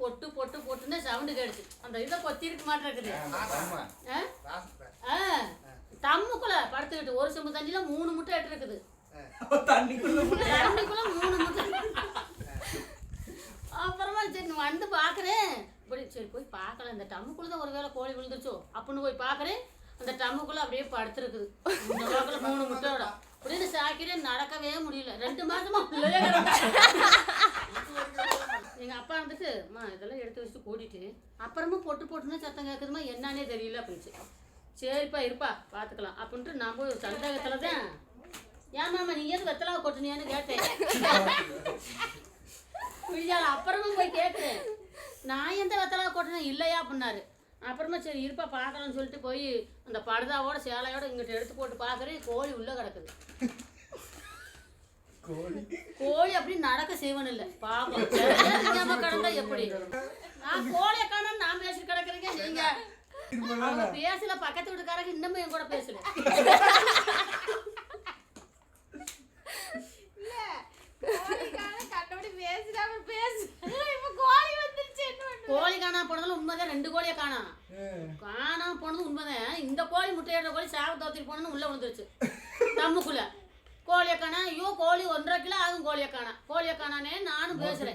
பொட்டு பொட்டு பொட்டுன்னு சவுண்டு கேடுச்சு. அந்த இதை கொத்தி இருக்க மாட்டேங்குது. தம்முக்குள்ள படுத்துக்கிட்டு ஒரு செம்பு தண்ணியில 3 முட்டை எட்டு இருக்குது. தண்ணிக்குள்ள 3 முட்டை. அப்புறமா சரி வந்து பாக்குறேன். இப்படி சரி போய் பார்க்கலாம், இந்த டம்முக்குள்ளதான் ஒருவேளை கோழி விழுந்துருச்சோ அப்படின்னு போய் பாக்குறேன். அந்த டம்முக்குள்ள அப்படியே படுத்துருக்குது. இந்த வாக்குல 3 முட்டையோட அப்படின்னு சாக்கிறேன். நடக்கவே முடியல. 2 மாசமா பிள்ளையே எங்க அப்பா வந்துட்டு அம்மா இதெல்லாம் எடுத்து வச்சுட்டு கூட்டிட்டு அப்புறமா பொட்டு பொட்டுன்னு சத்தம் கேட்குதுமா, என்னன்னே தெரியல அப்படின்ச்சு. சரிப்பா இருப்பா பார்த்துக்கலாம் அப்படின்ட்டு நான் போய் சந்தேகத்துல தான், ஏமாமா நீ எது வெத்தலாவை கொட்டினியான்னு கேட்டேன். அப்புறமா போய் கேட்குறேன், நான் எந்த வெத்தலாவை கொட்டினேன் இல்லையா அப்படின்னாரு. அப்புறமா சரி இருப்பா பார்க்கலாம்னு சொல்லிட்டு போய் அந்த படுதாவோட சேலையோட இங்கிட்ட எடுத்து போட்டு பார்க்குறேன். கோழி உள்ள கிடக்குது. கோழி அப்படி நடக்க செய்வன் இல்லை பாப்போம் கிடந்தா எப்படி. நான் கோழியை காண நான் பேசிட்டு கிடக்குறீங்க. நீங்க அவங்க பேசல, பக்கத்து வீட்டுக்காரங்க இன்னமும் என் கூட பேசல. கோழி காணா போனதுல உண்மைதான். 2 கோழியை காணா போனது உண்மைதான். இந்த கோழி முட்டையிடுற கோழி சாவ தோத்திட்டு போனது உள்ள விழுந்துருச்சு தம்முக்குள்ள. கோழியை காணா. ஐயோ கோழி 1.5 கிலோ ஆகும். கோழியை காணானே நானும் பேசுறேன்.